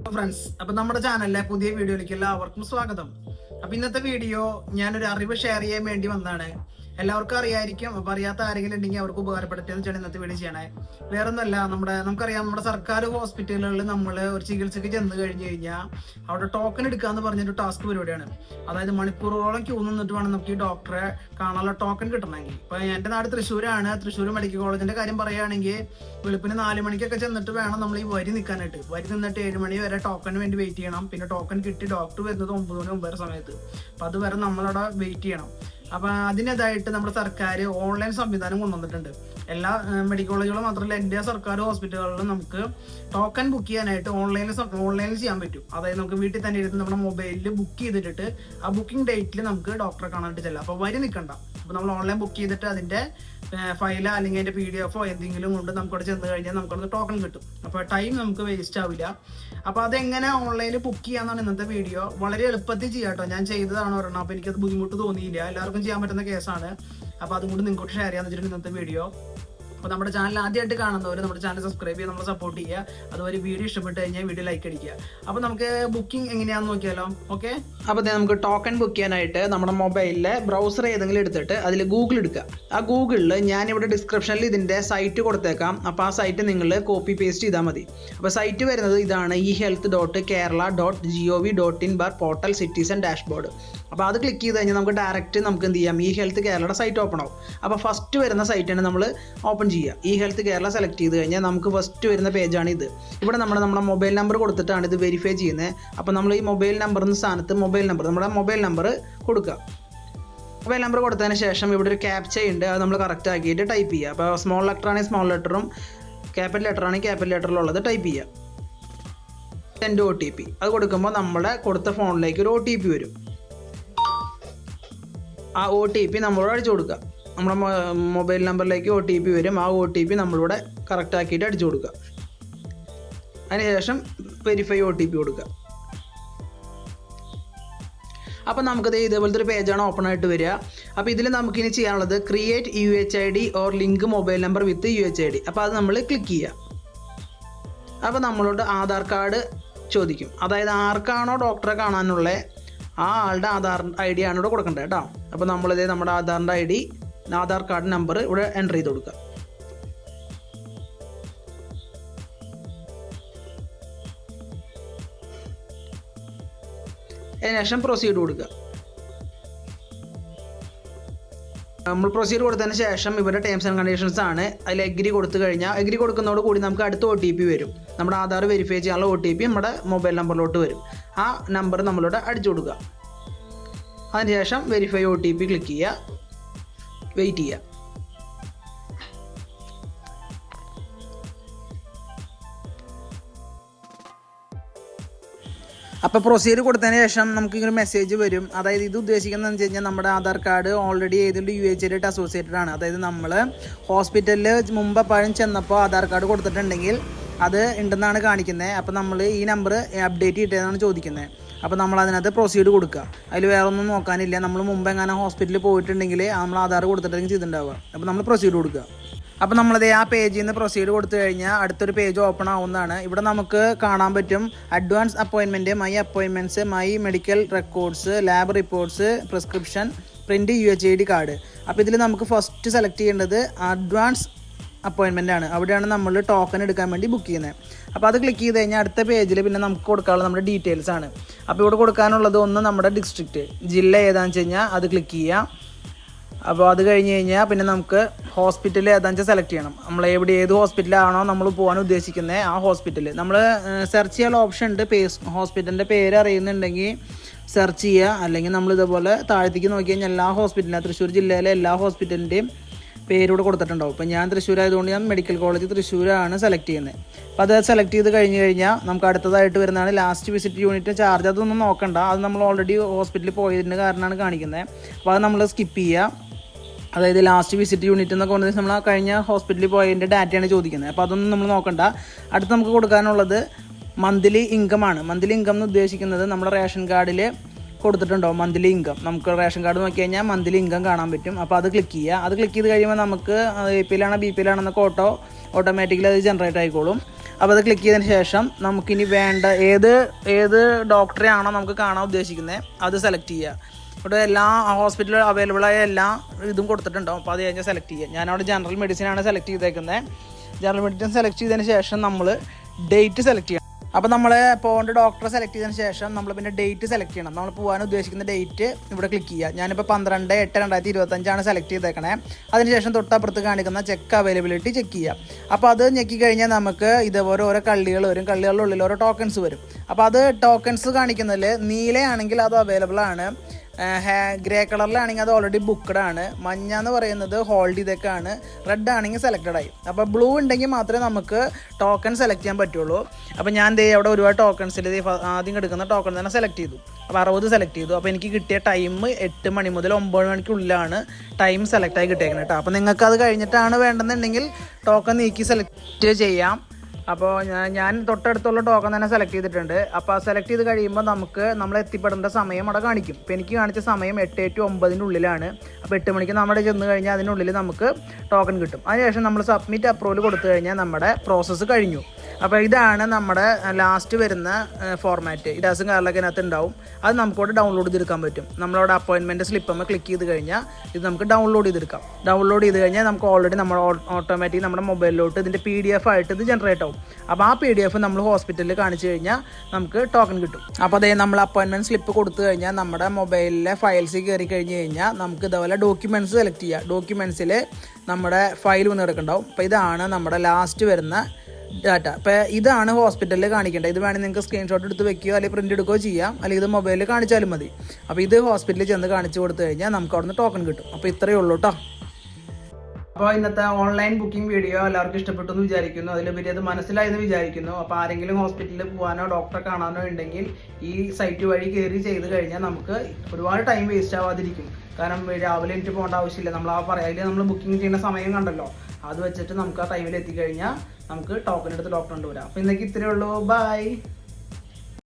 Friends, അപ്പൊ നമ്മുടെ ചാനലിലെ പുതിയ വീഡിയോയിലേക്ക് എല്ലാവർക്കും സ്വാഗതം. അപ്പൊ ഇന്നത്തെ വീഡിയോ ഞാനൊരു അറിവ് ഷെയർ ചെയ്യാൻ വേണ്ടി വന്നതാണ്. എല്ലാവർക്കും അറിയായിരിക്കും, അപ്പൊ അറിയാത്ത ആരെങ്കിലും ഉണ്ടെങ്കിൽ അവർക്ക് ഉപകാരപ്പെടുത്തിയെന്ന് വെച്ചാൽ ഇന്നത്തെ വീഡിയോ ചെയ്യണേ. വേറൊന്നുമല്ല, നമുക്കറിയാം, നമ്മുടെ സർക്കാർ ഹോസ്പിറ്റലുകളിൽ നമ്മൾ ഒരു ചികിത്സയ്ക്ക് ചെന്ന് കഴിഞ്ഞ് കഴിഞ്ഞാൽ അവിടെ ടോക്കൺ എടുക്കാന്ന് പറഞ്ഞൊരു ടാസ്ക് പരിപാടിയാണ്. അതായത് മണിക്കൂറുകളോളം ക്യൂ നിന്നിട്ട് വേണം നമുക്ക് ഈ ഡോക്ടറെ കാണാനുള്ള ടോക്കൺ കിട്ടണമെങ്കിൽ. ഇപ്പൊ എന്റെ നാട് തൃശ്ശൂരാണ്. തൃശ്ശൂർ മെഡിക്കൽ കോളേജിന്റെ കാര്യം പറയുകയാണെങ്കിൽ വെളുപ്പിന് 4 മണിക്കൊക്കെ ചെന്നിട്ട് വേണം നമ്മൾ ഈ വരി നിൽക്കാനായിട്ട്. വരി നിന്നിട്ട് 7 മണി വരെ ടോക്കണിന് വേണ്ടി വെയിറ്റ് ചെയ്യണം. പിന്നെ ടോക്കൺ കിട്ടി ഡോക്ടർ വരുന്നത് 9 മണി 9 സമയത്ത്. അപ്പൊ അതുവരെ നമ്മളവിടെ വെയിറ്റ് ചെയ്യണം. അപ്പൊ അതിൻ്റെതായിട്ട് നമ്മുടെ സർക്കാർ ഓൺലൈൻ സംവിധാനം കൊണ്ടുവന്നിട്ടുണ്ട്. എല്ലാ മെഡിക്കൽ കോളേജുകളും മാത്രമല്ല, എല്ലാ സർക്കാർ ഹോസ്പിറ്റലുകളിലും നമുക്ക് ടോക്കൺ ബുക്ക് ചെയ്യാനായിട്ട് ഓൺലൈനിൽ ചെയ്യാൻ പറ്റും. അതായത് നമുക്ക് വീട്ടിൽ തന്നെ ഇരുന്ന് നമ്മുടെ മൊബൈലിൽ ബുക്ക് ചെയ്തിട്ട് ആ ബുക്കിംഗ് ഡേറ്റിൽ നമുക്ക് ഡോക്ടറെ കാണാനായിട്ട് ചെല്ലാം. അപ്പോൾ വരി നിൽക്കണ്ട. അപ്പോൾ നമ്മൾ ഓൺലൈൻ ബുക്ക് ചെയ്തിട്ട് അതിൻ്റെ ഫയലോ അല്ലെങ്കിൽ അതിൻ്റെ PDF എന്തെങ്കിലും കൊണ്ട് നമുക്കവിടെ ചെന്ന് കഴിഞ്ഞാൽ നമുക്കത് ടോക്കൺ കിട്ടും. അപ്പോൾ ടൈം നമുക്ക് വേസ്റ്റ് ആവില്ല. അപ്പോൾ അതെങ്ങനെ ഓൺലൈനിൽ ബുക്ക് ചെയ്യാന്നാണ് ഇന്നത്തെ വീഡിയോ. വളരെ എളുപ്പത്തിൽ ചെയ്യാം കേട്ടോ. ഞാൻ ചെയ്തതാണ് ഒരെണ്ണം. അപ്പോൾ എനിക്കത് ബുദ്ധിമുട്ട് തോന്നിയില്ല. എല്ലാവർക്കും ചെയ്യാൻ പറ്റുന്ന കേസാണ്. അപ്പോൾ അതും കൂടി നിങ്ങൾക്ക് ഷെയർ ചെയ്യാന്ന് വെച്ചിട്ട് ഇന്നത്തെ വീഡിയോ. അപ്പോൾ നമ്മുടെ ചാനൽ ആദ്യമായിട്ട് കാണുന്നവർ നമ്മുടെ ചാനൽ സബ്സ്ക്രൈബ് ചെയ്യുക, നമ്മളെ സപ്പോർട്ട് ചെയ്യുക. അതുപോലെ വീഡിയോ ഇഷ്ടപ്പെട്ട് കഴിഞ്ഞാൽ വീഡിയോ ലൈക്ക് അടിക്കുക. അപ്പോൾ നമുക്ക് ബുക്കിംഗ് എങ്ങനെയാണെന്ന് നോക്കിയാലോ. ഓക്കെ, അപ്പോൾ നമുക്ക് ടോക്കൺ ബുക്ക് ചെയ്യാനായിട്ട് നമ്മുടെ മൊബൈലിലെ ബ്രൗസർ ഏതെങ്കിലും എടുത്തിട്ട് അതിൽ ഗൂഗിൾ എടുക്കുക. ആ ഗൂഗിളിൽ ഞാനിവിടെ ഡിസ്ക്രിപ്ഷനിൽ ഇതിൻ്റെ സൈറ്റ് കൊടുത്തേക്കാം. അപ്പോൾ ആ സൈറ്റ് നിങ്ങൾ കോപ്പി പേസ്റ്റ് ചെയ്താൽ മതി. അപ്പോൾ സൈറ്റ് വരുന്നത് ഇതാണ്: ehealth.kerala.gov.in/portal citizen dashboard. അപ്പോൾ അത് ക്ലിക്ക് ചെയ്ത് കഴിഞ്ഞാൽ നമുക്ക് ഡയറക്റ്റ് നമുക്ക് എന്ത് ചെയ്യാം, eHealth കേരളയുടെ സൈറ്റ് ഓപ്പൺ ആവും. അപ്പോൾ ഫസ്റ്റ് വരുന്ന സൈറ്റാണ് നമ്മൾ ഓപ്പൺ ചെയ്യുക. eHealth കേരള സെലക്ട് ചെയ്ത് കഴിഞ്ഞാൽ നമുക്ക് ഫസ്റ്റ് വരുന്ന പേജാണ് ഇത്. ഇവിടെ നമ്മുടെ മൊബൈൽ നമ്പർ കൊടുത്തിട്ടാണ് ഇത് വെരിഫൈ ചെയ്യുന്നത്. അപ്പോൾ നമ്മൾ ഈ മൊബൈൽ നമ്പറിന് സ്ഥാനത്ത് നമ്മുടെ മൊബൈൽ നമ്പർ കൊടുക്കുക. മൊബൈൽ നമ്പർ കൊടുത്തതിന് ശേഷം ഇവിടെ ഒരു ക്യാപ്ച ഉണ്ട്. അത് നമ്മൾ കറക്റ്റ് ആക്കിയിട്ട് ടൈപ്പ് ചെയ്യുക. അപ്പോൾ സ്മോൾ ലെറ്റർ ആണെങ്കിൽ സ്മോൾ ലെറ്ററും ക്യാപിറ്റൽ ലെറ്റർ ആണെങ്കിൽ ക്യാപിറ്റൽ ലെറ്ററിലുള്ളത് ടൈപ്പ് ചെയ്യുക. സെൻഡ് OTP അത് കൊടുക്കുമ്പോൾ നമ്മുടെ കൊടുത്ത ഫോണിലേക്ക് ഒരു OTP വരും. ആ OTP നമ്മളോട് അടിച്ചു കൊടുക്കുക. നമ്മുടെ മൊബൈൽ നമ്പറിലേക്ക് OTP വരും. ആ OTP നമ്മളിവിടെ കറക്റ്റ് ആക്കിയിട്ട് അടിച്ചു കൊടുക്കുക. അതിനുശേഷം വെരിഫൈ OTP കൊടുക്കുക. അപ്പോൾ നമുക്കത് ഇതേപോലത്തെ ഒരു പേജാണ് ഓപ്പൺ ആയിട്ട് വരിക. അപ്പോൾ ഇതിൽ നമുക്കിനി ചെയ്യാനുള്ളത് create UHID or link mobile number with UHID. അപ്പോൾ അത് നമ്മൾ ക്ലിക്ക് ചെയ്യുക. അപ്പോൾ നമ്മളോട് ആധാർ കാർഡ് ചോദിക്കും. അതായത് ആർക്കാണോ ഡോക്ടറെ കാണാനുള്ള ആ ആളുടെ ആധാർ ID ആണ് ഇവിടെ കൊടുക്കേണ്ടത് കേട്ടോ. അപ്പോൾ നമ്മളിത് നമ്മുടെ ആധാറിൻ്റെ ആധാർ കാർഡ് നമ്പർ ഇവിടെ എൻ്റർ ചെയ്ത് കൊടുക്കുക. അതിനുശേഷം പ്രൊസീഡ് കൊടുക്കുക. നമ്മൾ പ്രൊസീഡ് കൊടുത്തതിന് ശേഷം ഇവരുടെ ടേംസ് ആൻഡ് കണ്ടീഷൻസ് ആണ്. അതിൽ എഗ്രി കൊടുത്തു കഴിഞ്ഞാൽ എഗ്രി കൊടുക്കുന്നതോട് കൂടി നമുക്ക് അടുത്ത OTP വരും. നമ്മുടെ ആധാർ വെരിഫൈ ചെയ്യാനുള്ള OTP നമ്മുടെ മൊബൈൽ നമ്പറിലോട്ട് വരും. ആ നമ്പർ നമ്മളോട് അടിച്ചു കൊടുക്കുക. അതിനുശേഷം വെരിഫൈ OTP ക്ലിക്ക് ചെയ്യുക, വെയിറ്റ് ചെയ്യുക. അപ്പോൾ പ്രൊസീഡ് കൊടുത്തതിന് ശേഷം നമുക്കിങ്ങനെ മെസ്സേജ് വരും. അതായത് ഇത് ഉദ്ദേശിക്കുന്നത് വെച്ച് കഴിഞ്ഞാൽ നമ്മുടെ ആധാർ കാർഡ് ഓൾറെഡി ഏതെങ്കിലും UHID ആയിട്ട് അസോസിയേറ്റഡ് ആണ്. അതായത് നമ്മൾ ഹോസ്പിറ്റലിൽ മുമ്പ് പഴം ചെന്നപ്പോൾ ആധാർ കാർഡ് കൊടുത്തിട്ടുണ്ടെങ്കിൽ അത് ഉണ്ടെന്നാണ് കാണിക്കുന്നത്. അപ്പോൾ നമ്മൾ ഈ നമ്പർ അപ്ഡേറ്റ് ചെയ്തിട്ടാണ് ചോദിക്കുന്നത്. അപ്പോൾ നമ്മൾ അതിനകത്ത് പ്രൊസീഡ് കൊടുക്കുക. അതിൽ വേറെ ഒന്നും നോക്കാനില്ല. നമ്മൾ മുമ്പ് എങ്ങനെ ഹോസ്പിറ്റലിൽ പോയിട്ടുണ്ടെങ്കിൽ നമ്മൾ ആധാർ കൊടുത്തിട്ടുണ്ടെങ്കിൽ ചെയ്തിട്ടുണ്ടാവുക. അപ്പോൾ നമ്മൾ പ്രൊസീഡ് കൊടുക്കുക. അപ്പോൾ നമ്മളത് ആ പേജിൽ നിന്ന് പ്രൊസീഡ് കൊടുത്തു കഴിഞ്ഞാൽ അടുത്തൊരു പേജ് ഓപ്പൺ ആവുന്നതാണ്. ഇവിടെ നമുക്ക് കാണാൻ പറ്റും advance appointment, my appointments, my medical records, lab reports, prescription, print UHID card. അപ്പോൾ ഇതിൽ നമുക്ക് ഫസ്റ്റ് സെലക്ട് ചെയ്യേണ്ടത് അഡ്വാൻസ് അപ്പോയിൻമെൻ്റ് ആണ്. അവിടെയാണ് നമ്മൾ ടോക്കൺ എടുക്കാൻ വേണ്ടി ബുക്ക് ചെയ്യുന്നത്. അപ്പോൾ അത് ക്ലിക്ക് ചെയ്ത് കഴിഞ്ഞാൽ അടുത്ത പേജിൽ പിന്നെ നമുക്ക് കൊടുക്കാനുള്ള നമ്മുടെ ഡീറ്റെയിൽസ് ആണ്. അപ്പോൾ ഇവിടെ കൊടുക്കാനുള്ളത് ഒന്ന് നമ്മുടെ ഡിസ്ട്രിക്റ്റ്, ജില്ല ഏതാണെന്ന് വെച്ച് കഴിഞ്ഞാൽ അത് ക്ലിക്ക് ചെയ്യാം. അപ്പോൾ അത് കഴിഞ്ഞ് കഴിഞ്ഞാൽ പിന്നെ നമുക്ക് ഹോസ്പിറ്റൽ ഏതാണെന്ന് വെച്ചാൽ സെലക്ട് ചെയ്യണം. നമ്മൾ ഏത് ഹോസ്പിറ്റലാണോ നമ്മൾ പോകാൻ ഉദ്ദേശിക്കുന്നത് ആ ഹോസ്പിറ്റൽ നമ്മൾ സെർച്ച് ചെയ്യാനുള്ള ഓപ്ഷൻ ഉണ്ട്. ഹോസ്പിറ്റലിൻ്റെ പേര് അറിയുന്നുണ്ടെങ്കിൽ സെർച്ച് ചെയ്യുക. അല്ലെങ്കിൽ നമ്മൾ ഇതേപോലെ താഴത്തേക്ക് നോക്കി കഴിഞ്ഞാൽ എല്ലാ ഹോസ്പിറ്റലിനും തൃശ്ശൂർ ജില്ലയിലെ എല്ലാ ഹോസ്പിറ്റലിൻ്റെയും പേരൂടെ കൊടുത്തിട്ടുണ്ടാവും. ഇപ്പോൾ ഞാൻ തൃശ്ശൂർ ആയതുകൊണ്ട് ഞാൻ മെഡിക്കൽ കോളേജ് തൃശ്ശൂരാണ് സെലക്ട് ചെയ്യുന്നത്. അപ്പോൾ അത് സെലക്ട് ചെയ്ത് കഴിഞ്ഞ് കഴിഞ്ഞാൽ നമുക്ക് അടുത്തതായിട്ട് വരുന്നതാണ് ലാസ്റ്റ് വിസിറ്റ് യൂണിറ്റ് ചാർജ്. അതൊന്നും നോക്കണ്ട, അത് നമ്മൾ ഓൾറെഡി ഹോസ്പിറ്റലിൽ പോയതിൻ്റെ കാരണമാണ് കാണിക്കുന്നത്. അപ്പോൾ അത് നമ്മൾ സ്കിപ്പ് ചെയ്യുക. അതായത് ലാസ്റ്റ് വിസിറ്റ് യൂണിറ്റ് എന്നൊക്കെ പറഞ്ഞാൽ നമ്മൾ കഴിഞ്ഞ ഹോസ്പിറ്റലിൽ പോയതിൻ്റെ ഡാറ്റയാണ് ചോദിക്കുന്നത്. അപ്പോൾ അതൊന്നും നമ്മൾ നോക്കണ്ട. അടുത്ത് നമുക്ക് കൊടുക്കാനുള്ളത് മന്ത്ലി ഇൻകം ആണ്. മന്ത്ലി ഇൻകം എന്ന് ഉദ്ദേശിക്കുന്നത് നമ്മുടെ റേഷൻ കാർഡിൽ കൊടുത്തിട്ടുണ്ടോ മന്ത്ലി ഇൻകം. നമുക്ക് റേഷൻ കാർഡ് നോക്കി കഴിഞ്ഞാൽ മന്ത്ലി ഇൻകം കാണാൻ പറ്റും. അപ്പോൾ അത് ക്ലിക്ക് ചെയ്യുക. അത് ക്ലിക്ക് ചെയ്ത് കഴിയുമ്പോൾ നമുക്ക് APL ആണോ BPL ആണെന്നൊക്കെ ഓട്ടോമാറ്റിക്കലി അത് ജനറേറ്റ് ആയിക്കോളും. അപ്പോൾ അത് ക്ലിക്ക് ചെയ്തതിന് ശേഷം നമുക്കിനി വേണ്ട ഏത് ഡോക്ടറെ ആണോ നമുക്ക് കാണാൻ ഉദ്ദേശിക്കുന്നത് അത് സെലക്ട് ചെയ്യുക. ഇവിടെ എല്ലാ ഹോസ്പിറ്റലിൽ അവൈലബിൾ ആയ എല്ലാ ഇതും കൊടുത്തിട്ടുണ്ടാവും. അപ്പോൾ അത് കഴിഞ്ഞാൽ സെലക്ട് ചെയ്യുക. ഞാനവിടെ ജനറൽ മെഡിസിനാണ് സെലക്ട് ചെയ്തേക്കുന്നത്. ജനറൽ മെഡിസിൻ സെലക്ട് ചെയ്തതിന് ശേഷം നമ്മൾ ഡേറ്റ് സെലക്ട് ചെയ്യണം. അപ്പോൾ നമ്മൾ പോകേണ്ട ഡോക്ടറെ സെലക്ട് ചെയ്തതിന് ശേഷം നമ്മൾ പിന്നെ ഡേറ്റ് സെലക്ട് ചെയ്യണം. നമ്മൾ പോകാൻ ഉദ്ദേശിക്കുന്ന ഡേറ്റ് ഇവിടെ ക്ലിക്ക് ചെയ്യുക. ഞാനിപ്പോൾ 12/8/2025 സെലക്ട് ചെയ്തേക്കണേ. അതിനുശേഷം തൊട്ടപ്പുറത്ത് കാണിക്കുന്ന ചെക്ക് അവൈലബിലിറ്റി ചെക്ക് ചെയ്യുക. അപ്പോൾ അത് ഞെക്കി കഴിഞ്ഞാൽ നമുക്ക് ഇതേപോലെ ഓരോ കള്ളികൾ വരും. കള്ളികളുടെ ഉള്ളിൽ ഓരോ ടോക്കൺസ് വരും. അപ്പോൾ അത് ടോക്കൺസ് കാണിക്കുന്നതിൽ നീലയാണെങ്കിൽ അത് അവൈലബിൾ ആണ്, ഗ്രേ കളറിലാണെങ്കിൽ അത് ഓൾറെഡി ബുക്ക്ഡ് ആണ്, മഞ്ഞ എന്ന് പറയുന്നത് ഹോൾഡ് ചെയ്തേക്കാണ്, റെഡ് ആണെങ്കിൽ സെലക്റ്റഡ് ആയി. അപ്പോൾ ബ്ലൂ ഉണ്ടെങ്കിൽ മാത്രമേ നമുക്ക് ടോക്കൺ സെലക്ട് ചെയ്യാൻ പറ്റുള്ളൂ. അപ്പോൾ ഞാൻ അവിടെ ഒരുപാട് ടോക്കൺസിൽ ആദ്യം എടുക്കുന്ന ടോക്കൺ തന്നെ സെലക്ട് ചെയ്തു. അപ്പോൾ 60 സെലക്ട് ചെയ്തു. അപ്പോൾ എനിക്ക് കിട്ടിയ ടൈം 8 മണി മുതൽ 9 മണിക്കുള്ളിലാണ് ടൈം സെലക്ട് ആയി കിട്ടിയേക്കുന്നത് കേട്ടോ. അപ്പോൾ നിങ്ങൾക്ക് അത് കഴിഞ്ഞിട്ടാണ് വേണ്ടെന്നുണ്ടെങ്കിൽ ടോക്കൺ നീക്കി സെലക്ട് ചെയ്യാം. അപ്പോൾ ഞാൻ തൊട്ടടുത്തുള്ള ടോക്കൺ തന്നെ സെലക്ട് ചെയ്തിട്ടുണ്ട്. അപ്പോൾ സെലക്ട് ചെയ്ത് കഴിയുമ്പോൾ നമ്മൾ എത്തിപ്പെടേണ്ട സമയം അവിടെ കാണിക്കും. ഇപ്പോൾ എനിക്ക് കാണിച്ച സമയം 8 to 9 ഉള്ളിലാണ്. അപ്പോൾ 8 മണിക്ക് നമ്മുടെ ചെന്ന് കഴിഞ്ഞാൽ അതിനുള്ളിൽ നമുക്ക് ടോക്കൺ കിട്ടും. അതിനുശേഷം നമ്മൾ സബ്മിറ്റ് അപ്രൂവൽ കൊടുത്തു കഴിഞ്ഞാൽ നമ്മുടെ പ്രോസസ്സ് കഴിഞ്ഞു. അപ്പോൾ ഇതാണ് നമ്മുടെ ലാസ്റ്റ് വരുന്ന ഫോർമാറ്റ്. ഇഡാസും കാർഡിലൊക്കെ അതിനകത്ത് ഉണ്ടാവും. അത് നമുക്കവിടെ ഡൗൺലോഡ് ചെയ്തെടുക്കാൻ പറ്റും. നമ്മളവിടെ അപ്പോയിൻമെൻറ്റ് സ്ലിപ്പുമ്പോൾ ക്ലിക്ക് ചെയ്ത് കഴിഞ്ഞാൽ ഇത് നമുക്ക് ഡൗൺലോഡ് ചെയ്തെടുക്കാം. ഡൗൺലോഡ് ചെയ്ത് കഴിഞ്ഞാൽ നമുക്ക് ഓൾറെഡി നമ്മൾ ഓട്ടോമാറ്റിക് നമ്മുടെ മൊബൈലിലോട്ട് ഇതിൻ്റെ PDF ആയിട്ട് ഇത് ജനറേറ്റ് ആവും. അപ്പോൾ ആ PDF നമ്മൾ ഹോസ്പിറ്റലിൽ കാണിച്ചു കഴിഞ്ഞാൽ നമുക്ക് ടോക്കൺ കിട്ടും. അപ്പോൾ അതേ നമ്മൾ അപ്പോയിൻമെൻറ്റ് സ്ലിപ്പ് കൊടുത്തു കഴിഞ്ഞാൽ നമ്മുടെ മൊബൈലിലെ ഫയൽസിൽ കയറി കഴിഞ്ഞ് കഴിഞ്ഞാൽ നമുക്ക് ഇതേപോലെ ഡോക്യുമെൻറ്റ്സ് സെലക്ട് ചെയ്യുക. ഡോക്യുമെൻറ്റ്സിൽ നമ്മുടെ ഫയൽ വന്ന് കിടക്കുന്നുണ്ടാവും. അപ്പോൾ ഇതാണ് നമ്മുടെ ലാസ്റ്റ് വരുന്ന ഡാറ്റ. അപ്പോൾ ഇതാണ് ഹോസ്പിറ്റലിൽ കാണിക്കേണ്ടത്. ഇത് വേണമെങ്കിൽ നിങ്ങൾക്ക് സ്ക്രീൻഷോട്ട് എടുത്ത് വെക്കുകയോ അല്ലെങ്കിൽ പ്രിൻ്റ് എടുക്കുകയോ ചെയ്യാം, അല്ലെങ്കിൽ ഇത് മൊബൈലിൽ കാണിച്ചാലും മതി. അപ്പോൾ ഇത് ഹോസ്പിറ്റലിൽ ചെന്ന് കാണിച്ചു കൊടുത്തു കഴിഞ്ഞാൽ നമുക്ക് അവിടെ നിന്ന് ടോക്കൺ കിട്ടും. അപ്പോൾ ഇത്രയേ ഉള്ളൂ കേട്ടോ. അപ്പോൾ ഇന്നത്തെ ഓൺലൈൻ ബുക്കിംഗ് വീഡിയോ എല്ലാവർക്കും ഇഷ്ടപ്പെട്ടു എന്ന് വിചാരിക്കുന്നു. അതിലുപരി അത് മനസ്സിലായെന്ന് വിചാരിക്കുന്നു. അപ്പോൾ ആരെങ്കിലും ഹോസ്പിറ്റലിൽ പോകാനോ ഡോക്ടറെ കാണാനോ ഉണ്ടെങ്കിൽ ഈ സൈറ്റ് വഴി കയറി ചെയ്ത് കഴിഞ്ഞാൽ നമുക്ക് ഒരുപാട് ടൈം വേസ്റ്റ് ആവാതിരിക്കും. കാരണം രാവിലെ എനിക്ക് പോകേണ്ട ആവശ്യമില്ല. നമ്മൾ അതിൽ നമ്മൾ ബുക്കിംഗ് ചെയ്യുന്ന സമയം കണ്ടല്ലോ, അത് വെച്ചിട്ട് നമുക്ക് ആ ടൈമിൽ എത്തിക്കഴിഞ്ഞാൽ നമുക്ക് ടോക്കൺ എടുത്ത് ഡോക്ടർ കൊണ്ടുവരാം. അപ്പോൾ ഇന്നേക്ക് ഇത്രയേ ഉള്ളൂ. ബൈ.